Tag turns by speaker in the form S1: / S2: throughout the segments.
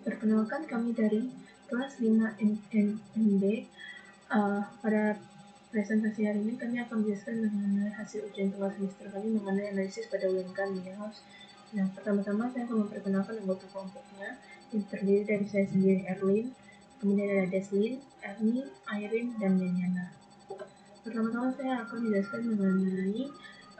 S1: Perkenalkan kami dari kelas 5 NMB. Pada presentasi hari ini kami akan menjelaskan mengenai hasil ujian tengah semester kami mengenai analisis pada UMK Media House. Nah, pertama-tama saya akan memperkenalkan anggota kelompoknya yang terdiri dari saya sendiri, Erlin, kemudian ada Deslin, Erni, Irene, dan Yanyana. Pertama-tama saya akan menjelaskan mengenai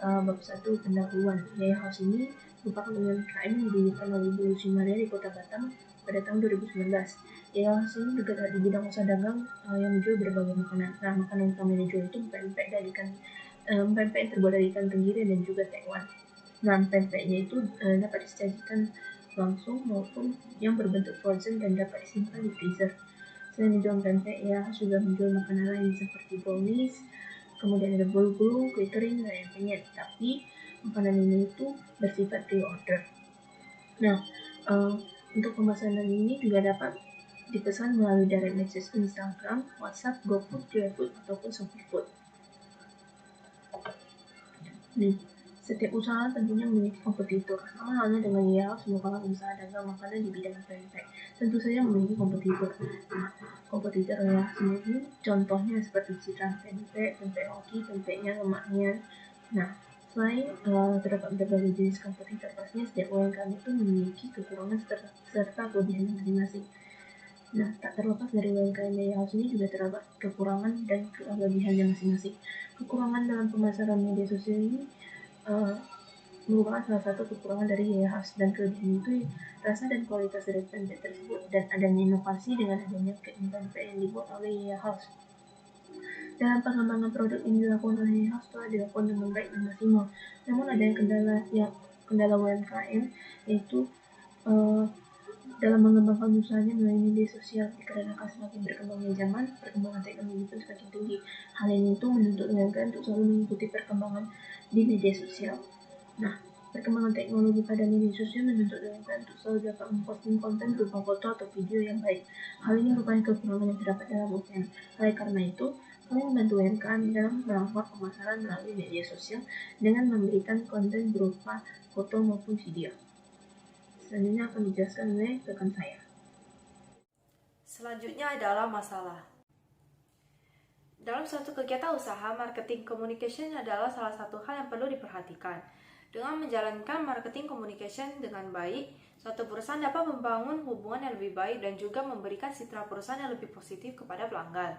S1: bab 1 pendahuluan. Media House ini merupakan UMKM yang didirikan oleh Ibu Lucy Maria di Kota Batam pada tahun 2019. Ya, ini juga di bidang usaha dagang yang menjual berbagai makanan. Nah, makanan utama yang dijual itu pempek yang terbuat dari ikan tenggiri dan juga tekwan. Nah, pempeknya itu dapat disajikan langsung maupun yang berbentuk frozen dan dapat disimpan di freezer. Selain menjual pempek, ya juga menjual makanan lain seperti brownies, kemudian ada bolu-bolu, kue kering, dan yang penyet. Tapi makanan ini itu bersifat pre-order. Nah, untuk pemesanan ini juga dapat dipesan melalui direct message Instagram, WhatsApp, GoFood, GrabFood, ataupun ShopeeFood. Nih, setiap usaha tentunya memiliki kompetitor. Sama halnya dengan House merupakan usaha dagang makanan di bidang pempek. Tentu saja memiliki kompetitor. Nah, kompetitor sendiri contohnya seperti Citra Pempek, Pempek Oki, pempeknya, lemaknya. Nah, selain terdapat berbagai jenis kompetitor, pastinya setiap UMKM itu memiliki kekurangan serta kelebihan masing-masing. Nah, tak terlepas dari UMKM House ini juga terdapat kekurangan dan kelebihannya masing-masing. Kekurangan dalam pemasaran media sosial ini merupakan salah satu kekurangan dari House, dan kelebihan itu rasa dan kualitas dari pempek tersebut dan adanya inovasi dengan adanya pempek yang dibuat oleh House. Dalam pengembangan produk yang dilakukan oleh House telah dilakukan dengan baik dan maksimal. Namun ada kendala UMKM yaitu dalam mengembangkan usahanya melalui media sosial. Dikarenakan semakin berkembangnya zaman, perkembangan teknologi pun semakin tinggi. Hal ini itu menuntut UMKM untuk selalu mengikuti perkembangan di media sosial. Nah, perkembangan teknologi pada media sosial menuntut UMKM untuk selalu dapat memposting konten berupa foto atau video yang baik. Hal ini merupakan kekurangan yang terdapat dalam UMKM. Oleh karena itu, kami membantu UMKM dalam melakukan pemasaran melalui media sosial dengan memberikan konten berupa foto maupun video. Selanjutnya akan dijelaskan oleh rekan saya.
S2: Selanjutnya adalah masalah. Dalam suatu kegiatan usaha, marketing communication adalah salah satu hal yang perlu diperhatikan. Dengan menjalankan marketing communication dengan baik, suatu perusahaan dapat membangun hubungan yang lebih baik dan juga memberikan citra perusahaan yang lebih positif kepada pelanggan.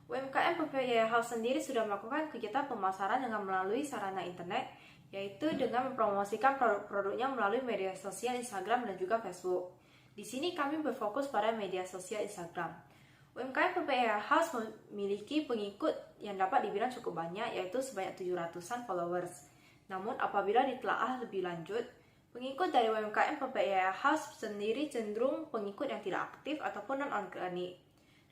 S2: UMKM PPI House sendiri sudah melakukan kegiatan pemasaran dengan melalui sarana internet, yaitu dengan mempromosikan produk-produknya melalui media sosial Instagram dan juga Facebook. Di sini kami berfokus pada media sosial Instagram. UMKM PPI House memiliki pengikut yang dapat dibilang cukup banyak, yaitu sebanyak 700-an followers. Namun apabila ditelaah lebih lanjut, pengikut dari UMKM PPI House sendiri cenderung pengikut yang tidak aktif ataupun non-organik.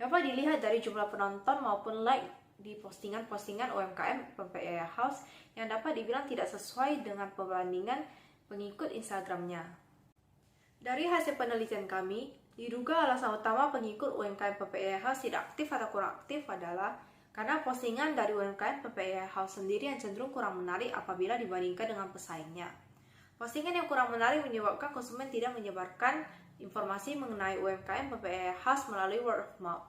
S2: Dapat dilihat dari jumlah penonton maupun like di postingan-postingan UMKM PPI House yang dapat dibilang tidak sesuai dengan perbandingan pengikut Instagramnya. Dari hasil penelitian kami, diduga alasan utama pengikut UMKM PPI House tidak aktif atau kurang aktif adalah karena postingan dari UMKM PPI House sendiri yang cenderung kurang menarik apabila dibandingkan dengan pesaingnya. Postingan yang kurang menarik menyebabkan konsumen tidak menyebarkan informasi mengenai UMKM PPI House melalui word of mouth.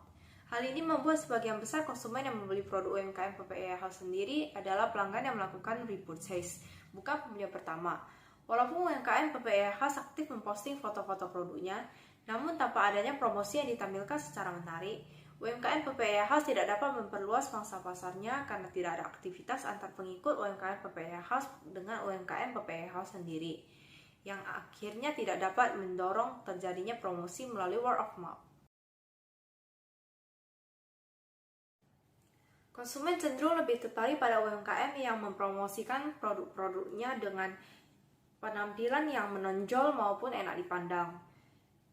S2: Hal ini membuat sebagian besar konsumen yang membeli produk UMKM PPI House sendiri adalah pelanggan yang melakukan repurchase, bukan pembelian pertama. Walaupun UMKM PPI House aktif memposting foto-foto produknya, namun tanpa adanya promosi yang ditampilkan secara menarik, UMKM PPI House tidak dapat memperluas pangsa pasarnya karena tidak ada aktivitas antar pengikut UMKM PPI House dengan UMKM PPI House sendiri, yang akhirnya tidak dapat mendorong terjadinya promosi melalui word of mouth. Konsumen cenderung lebih tertarik pada UMKM yang mempromosikan produk-produknya dengan penampilan yang menonjol maupun enak dipandang.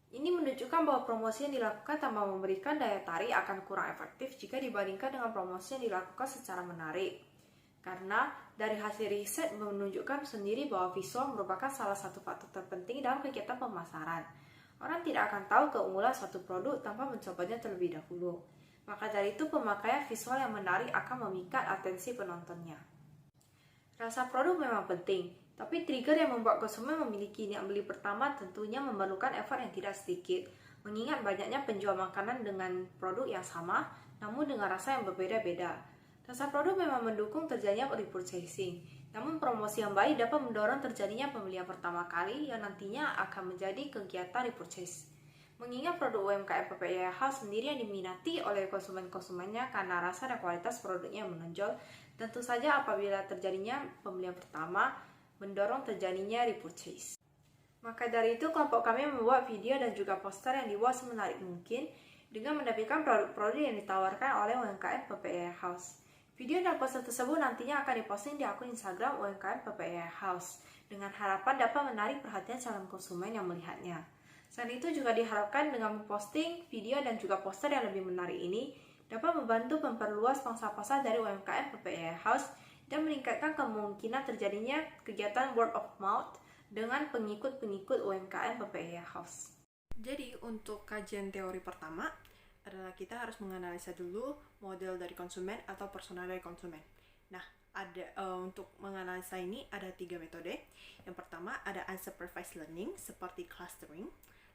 S2: Ini menunjukkan bahwa promosi yang dilakukan tanpa memberikan daya tarik akan kurang efektif jika dibandingkan dengan promosi yang dilakukan secara menarik. Karena dari hasil riset menunjukkan sendiri bahwa visual merupakan salah satu faktor terpenting dalam kegiatan pemasaran. Orang tidak akan tahu keunggulan suatu produk tanpa mencobanya terlebih dahulu. Maka dari itu pemakaian visual yang menarik akan memikat atensi penontonnya. Rasa produk memang penting, Tapi trigger yang membuat konsumen memiliki niat beli pertama tentunya memerlukan effort yang tidak sedikit, mengingat banyaknya penjual makanan dengan produk yang sama, namun dengan rasa yang berbeda-beda. Rasa produk memang mendukung terjadinya repurchasing, namun promosi yang baik dapat mendorong terjadinya pembelian pertama kali yang nantinya akan menjadi kegiatan repurchase. Mengingat produk UMKM PPIA House sendiri yang diminati oleh konsumen-konsumennya karena rasa dan kualitas produknya yang menonjol, tentu saja apabila terjadinya pembelian pertama, mendorong terjadinya repurchase. Maka dari itu, kelompok kami membuat video dan juga poster yang dibuat semenarik mungkin dengan menampilkan produk-produk yang ditawarkan oleh UMKM PPIA House. Video dan poster tersebut nantinya akan diposting di akun Instagram UMKM PPIA House dengan harapan dapat menarik perhatian calon konsumen yang melihatnya. Selain itu juga diharapkan dengan memposting video dan juga poster yang lebih menarik ini dapat membantu memperluas pangsa pasar dari UMKM PPIA House dan meningkatkan kemungkinan terjadinya kegiatan word of mouth dengan pengikut-pengikut UMKM PPIA House.
S3: Jadi untuk kajian teori pertama adalah kita harus menganalisa dulu model dari konsumen atau persona dari konsumen. Nah, untuk menganalisa ini ada 3 metode. Yang pertama ada unsupervised learning seperti clustering.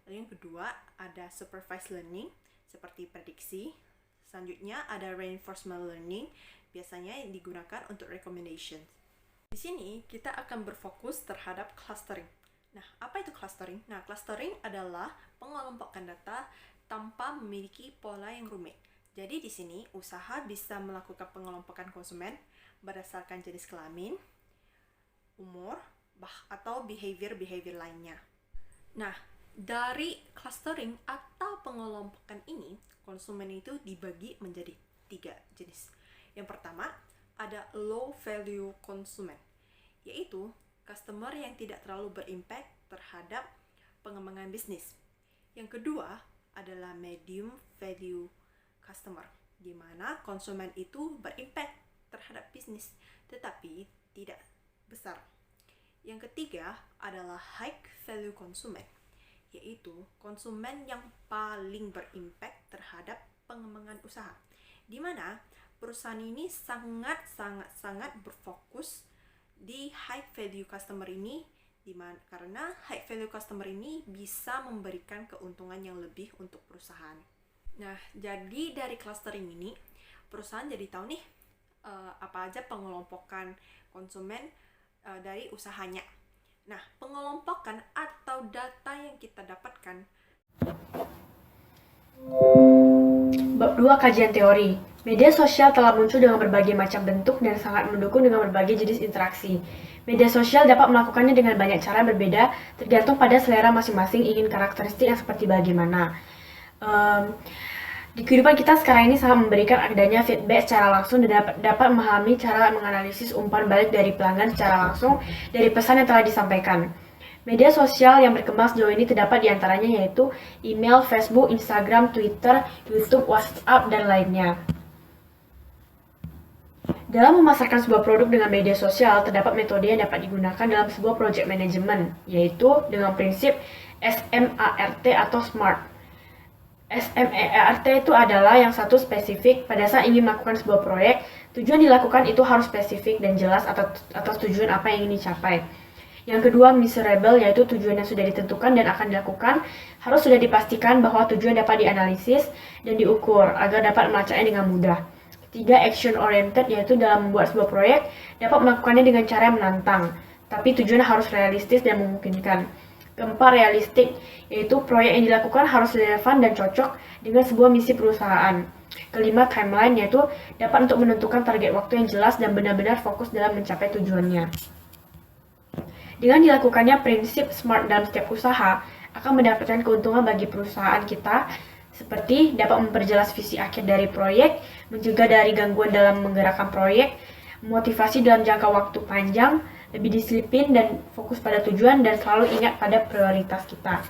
S3: Lalu yang kedua ada supervised learning seperti prediksi. Selanjutnya ada reinforcement learning, biasanya yang digunakan untuk recommendation. Di sini kita akan berfokus terhadap clustering. Nah, apa itu clustering? Nah, clustering adalah pengelompokan data tanpa memiliki pola yang rumit. Jadi di sini usaha bisa melakukan pengelompokan konsumen berdasarkan jenis kelamin, umur, atau behavior lainnya. Nah, dari clustering atau pengelompokan ini, konsumen itu dibagi menjadi 3 jenis. Yang pertama, ada low value konsumen, yaitu customer yang tidak terlalu berimpact terhadap pengembangan bisnis. Yang kedua adalah medium value customer, di mana konsumen itu berimpact terhadap bisnis, tetapi tidak besar. Yang ketiga adalah high value konsumen, yaitu konsumen yang paling berimpact terhadap pengembangan usaha, di mana perusahaan ini sangat berfokus di high value customer ini, karena high value customer ini bisa memberikan keuntungan yang lebih untuk perusahaan. Nah, jadi dari clustering ini perusahaan jadi tahu nih apa aja pengelompokan konsumen dari usahanya. Nah, pengelompokan atau data yang kita dapatkan.
S4: Bab 2 kajian teori. Media sosial telah muncul dengan berbagai macam bentuk dan sangat mendukung dengan berbagai jenis interaksi. Media sosial dapat melakukannya dengan banyak cara yang berbeda, tergantung pada selera masing-masing ingin karakteristik yang seperti bagaimana. Di kehidupan kita sekarang ini sangat memberikan adanya feedback secara langsung dan dapat memahami cara menganalisis umpan balik dari pelanggan secara langsung dari pesan yang telah disampaikan. Media sosial yang berkembang sejauh ini terdapat diantaranya yaitu email, Facebook, Instagram, Twitter, YouTube, WhatsApp, dan lainnya. Dalam memasarkan sebuah produk dengan media sosial, terdapat metode yang dapat digunakan dalam sebuah project management, yaitu dengan prinsip SMART atau SMART. SMART itu adalah yang satu spesifik pada saat ingin melakukan sebuah proyek, tujuan dilakukan itu harus spesifik dan jelas atas tujuan apa yang ingin dicapai. Yang kedua, measurable, yaitu tujuan yang sudah ditentukan dan akan dilakukan, harus sudah dipastikan bahwa tujuan dapat dianalisis dan diukur agar dapat melacaknya dengan mudah. Ketiga, action oriented, yaitu dalam membuat sebuah proyek dapat melakukannya dengan cara yang menantang, tapi tujuan harus realistis dan memungkinkan. Keempat, realistik, yaitu proyek yang dilakukan harus relevan dan cocok dengan sebuah misi perusahaan. Kelima, timeline, yaitu dapat untuk menentukan target waktu yang jelas dan benar-benar fokus dalam mencapai tujuannya. Dengan dilakukannya prinsip SMART dalam setiap usaha, akan mendapatkan keuntungan bagi perusahaan kita, seperti dapat memperjelas visi akhir dari proyek, mencegah dari gangguan dalam menggerakkan proyek, motivasi dalam jangka waktu panjang, lebih disiplin dan fokus pada tujuan, dan selalu ingat pada prioritas kita.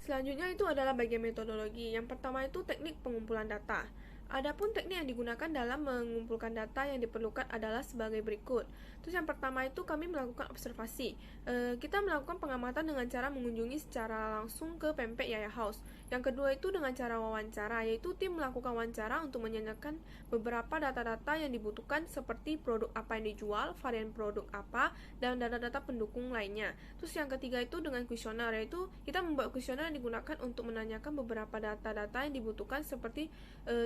S5: Selanjutnya itu adalah bagian metodologi. Yang pertama itu teknik pengumpulan data. Adapun teknik yang digunakan dalam mengumpulkan data yang diperlukan adalah sebagai berikut. Terus yang pertama itu kami melakukan observasi. Kita melakukan pengamatan dengan cara mengunjungi secara langsung ke pempek Yaya House. Yang kedua itu dengan cara wawancara, yaitu tim melakukan wawancara untuk menanyakan beberapa data-data yang dibutuhkan seperti produk apa yang dijual, varian produk apa, dan data-data pendukung lainnya. Terus yang ketiga itu dengan kuesioner, yaitu kita membuat kuesioner yang digunakan untuk menanyakan beberapa data-data yang dibutuhkan seperti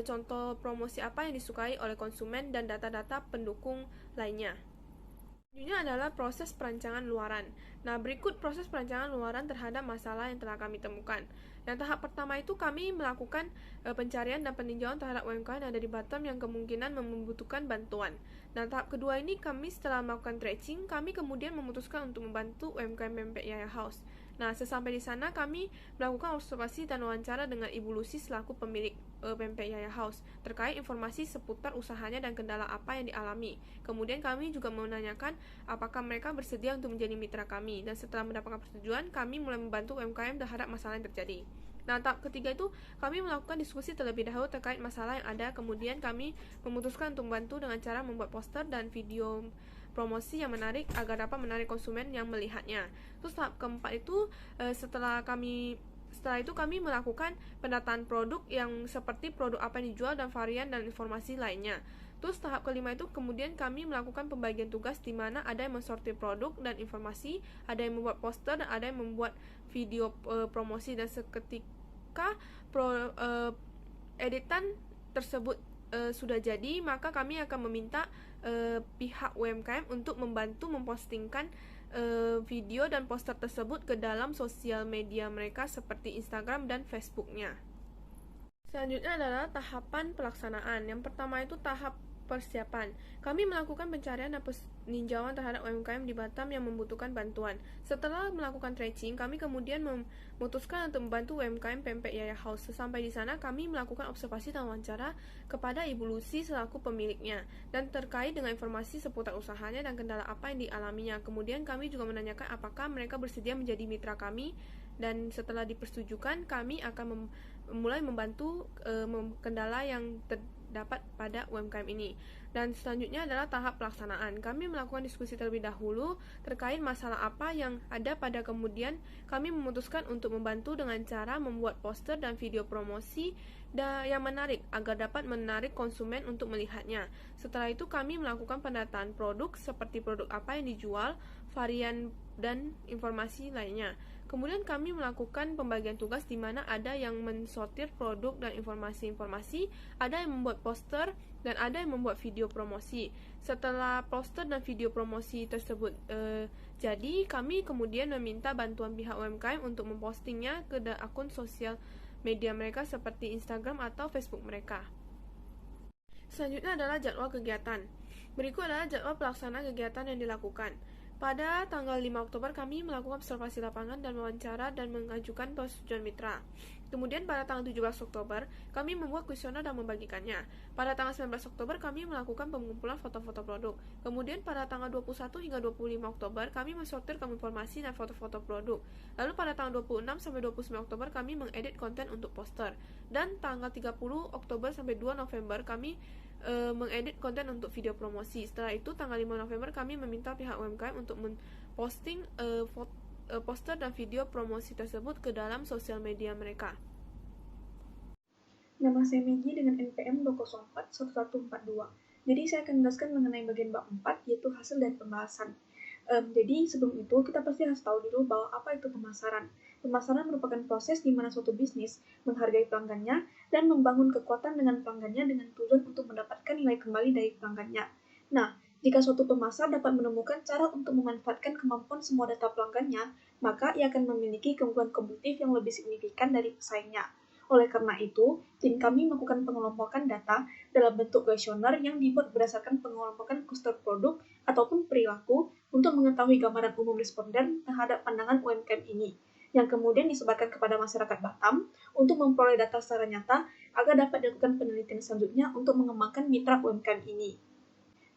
S5: contoh promosi apa yang disukai oleh konsumen dan data-data pendukung lainnya. Selanjutnya adalah proses perancangan luaran. Nah, berikut proses perancangan luaran terhadap masalah yang telah kami temukan. Yang tahap pertama itu kami melakukan pencarian dan peninjauan terhadap UMKM yang ada di Batam yang kemungkinan membutuhkan bantuan. Nah, tahap kedua ini kami setelah melakukan tracing, kami kemudian memutuskan untuk membantu UMKM pempek Yaya House. Nah, sesampai di sana kami melakukan observasi dan wawancara dengan Ibu Lucy selaku pemilik pempek Yaya House terkait informasi seputar usahanya dan kendala apa yang dialami. Kemudian kami juga menanyakan apakah mereka bersedia untuk menjadi mitra kami, dan setelah mendapatkan persetujuan, kami mulai membantu UMKM terhadap masalah yang terjadi. Nah, tahap ketiga itu kami melakukan diskusi terlebih dahulu terkait masalah yang ada, kemudian kami memutuskan untuk membantu dengan cara membuat poster dan video promosi yang menarik agar dapat menarik konsumen yang melihatnya. Terus tahap keempat itu setelah itu kami melakukan pendataan produk yang seperti produk apa yang dijual dan varian dan informasi lainnya. Terus tahap kelima itu kemudian kami melakukan pembagian tugas di mana ada yang mensortir produk dan informasi, ada yang membuat poster, dan ada yang membuat video promosi, dan seketika editan tersebut sudah jadi, maka kami akan meminta pihak UMKM untuk membantu mempostingkan video dan poster tersebut ke dalam sosial media mereka seperti Instagram dan Facebooknya. Selanjutnya adalah tahapan pelaksanaan. Yang pertama itu tahap persiapan. Kami melakukan pencarian dan peninjauan terhadap UMKM di Batam yang membutuhkan bantuan. Setelah melakukan tracing, kami kemudian memutuskan untuk membantu UMKM pempek Yaya House. Sesampai di sana, kami melakukan observasi dan wawancara kepada Ibu Lucy selaku pemiliknya dan terkait dengan informasi seputar usahanya dan kendala apa yang dialaminya. Kemudian kami juga menanyakan apakah mereka bersedia menjadi mitra kami, dan setelah dipersetujukan, kami akan mulai membantu kendala yang terdapat pada UMKM ini. Dan selanjutnya adalah tahap pelaksanaan. Kami melakukan diskusi terlebih dahulu terkait masalah apa yang ada, pada kemudian kami memutuskan untuk membantu dengan cara membuat poster dan video promosi yang menarik agar dapat menarik konsumen untuk melihatnya. Setelah itu kami melakukan pendataan produk seperti produk apa yang dijual, varian dan informasi lainnya. Kemudian kami melakukan pembagian tugas di mana ada yang mensortir produk dan informasi-informasi, ada yang membuat poster, dan ada yang membuat video promosi. Setelah poster dan video promosi tersebut jadi, kami kemudian meminta bantuan pihak UMKM untuk mempostingnya ke akun sosial media mereka seperti Instagram atau Facebook mereka. Selanjutnya adalah jadwal kegiatan. Berikut adalah jadwal pelaksanaan kegiatan yang dilakukan. Pada tanggal 5 Oktober kami melakukan observasi lapangan dan wawancara dan mengajukan persetujuan mitra. Kemudian pada tanggal 17 Oktober kami membuat kuesioner dan membagikannya. Pada tanggal 19 Oktober kami melakukan pengumpulan foto-foto produk. Kemudian pada tanggal 21 hingga 25 Oktober kami mensortir informasi dan foto-foto produk. Lalu pada tanggal 26 sampai 29 Oktober kami mengedit konten untuk poster. Dan tanggal 30 Oktober sampai 2 November kami mengedit konten untuk video promosi. Setelah itu tanggal 5 November kami meminta pihak UMKM untuk memposting poster dan video promosi tersebut ke dalam sosial media mereka.
S1: Nama saya Megi dengan NPM 2041142. Jadi saya akan menjelaskan mengenai bagian bab 4, yaitu hasil dari pembahasan. Jadi sebelum itu kita pasti harus tahu dulu bahwa apa itu pemasaran. Pemasaran merupakan proses di mana suatu bisnis menghargai pelanggannya dan membangun kekuatan dengan pelanggannya dengan tujuan untuk mendapatkan nilai kembali dari pelanggannya. Nah, jika suatu pemasar dapat menemukan cara untuk memanfaatkan kemampuan semua data pelanggannya, maka ia akan memiliki keunggulan kompetitif yang lebih signifikan dari pesaingnya. Oleh karena itu, tim kami melakukan pengelompokan data dalam bentuk kuesioner yang dibuat berdasarkan pengelompokan kluster produk ataupun perilaku untuk mengetahui gambaran umum responden terhadap pandangan UMKM ini, yang kemudian disebarkan kepada masyarakat Batam untuk memperoleh data secara nyata agar dapat dilakukan penelitian selanjutnya untuk mengembangkan mitra UMKM ini.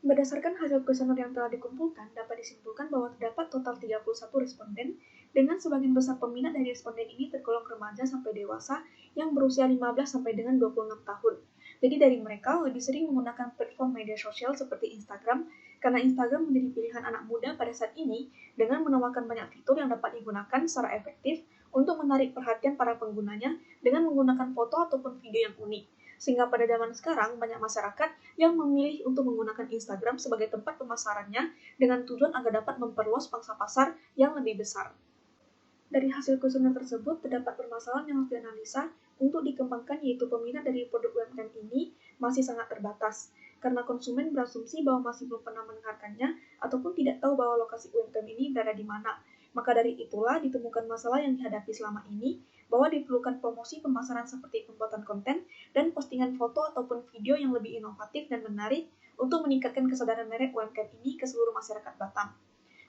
S1: Berdasarkan hasil kuesioner yang telah dikumpulkan, dapat disimpulkan bahwa terdapat total 31 responden, dengan sebagian besar peminat dari responden ini tergolong remaja sampai dewasa yang berusia 15 sampai dengan 26 tahun.
S6: Jadi dari mereka lebih sering menggunakan platform media sosial seperti Instagram, karena Instagram menjadi pilihan anak muda pada saat ini dengan menawarkan banyak fitur yang dapat digunakan secara efektif untuk menarik perhatian para penggunanya dengan menggunakan foto ataupun video yang unik. Sehingga pada zaman sekarang banyak masyarakat yang memilih untuk menggunakan Instagram sebagai tempat pemasarannya dengan tujuan agar dapat memperluas pangsa pasar yang lebih besar. Dari hasil konsumen tersebut, terdapat permasalahan yang harus dianalisa untuk dikembangkan, yaitu peminat dari produk UMKM ini masih sangat terbatas, karena konsumen berasumsi bahwa masih belum pernah mendengarkannya ataupun tidak tahu bahwa lokasi UMKM ini berada di mana. Maka dari itulah ditemukan masalah yang dihadapi selama ini, bahwa diperlukan promosi pemasaran seperti pembuatan konten dan postingan foto ataupun video yang lebih inovatif dan menarik untuk meningkatkan kesadaran merek UMKM ini ke seluruh masyarakat Batam.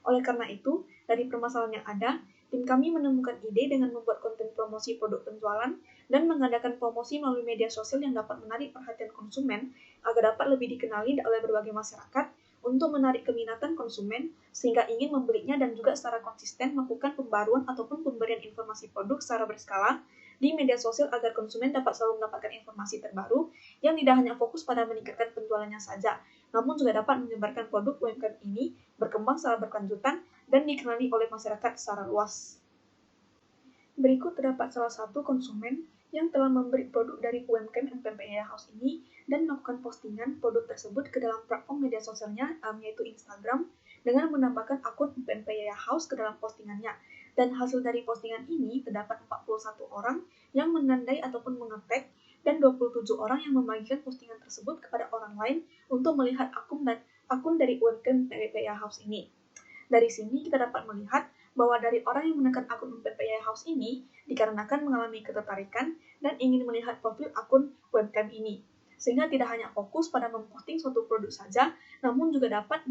S6: Oleh karena itu, dari permasalahan yang ada, tim kami menemukan ide dengan membuat konten promosi produk penjualan dan mengadakan promosi melalui media sosial yang dapat menarik perhatian konsumen agar dapat lebih dikenali oleh berbagai masyarakat untuk menarik keminatan konsumen sehingga ingin membelinya dan juga secara konsisten melakukan pembaruan ataupun pemberian informasi produk secara berskala di media sosial agar konsumen dapat selalu mendapatkan informasi terbaru yang tidak hanya fokus pada meningkatkan penjualannya saja, namun juga dapat menyebarkan produk UMKM ini berkembang secara berkelanjutan dan dikenali oleh masyarakat secara luas. Berikut terdapat salah satu konsumen yang telah membeli produk dari UMKM MPMPIA House ini dan melakukan postingan produk tersebut ke dalam platform media sosialnya, yaitu Instagram, dengan menambahkan akun MPMPIA House ke dalam postingannya. Dan hasil dari postingan ini terdapat 41 orang yang menandai ataupun mengetek dan 27 orang yang membagikan postingan tersebut kepada orang lain untuk melihat akun dari UMKM MPMPIA House ini. Dari sini kita dapat melihat bahwa dari orang yang menekan akun MPMPIA House ini dikarenakan mengalami ketertarikan dan ingin melihat profil akun UMKM ini. Sehingga tidak hanya fokus pada memposting suatu produk saja, namun juga dapat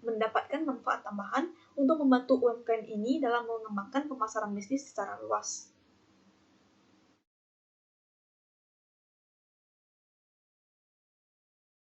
S6: mendapatkan manfaat tambahan untuk membantu UMKM ini dalam mengembangkan pemasaran bisnis secara luas.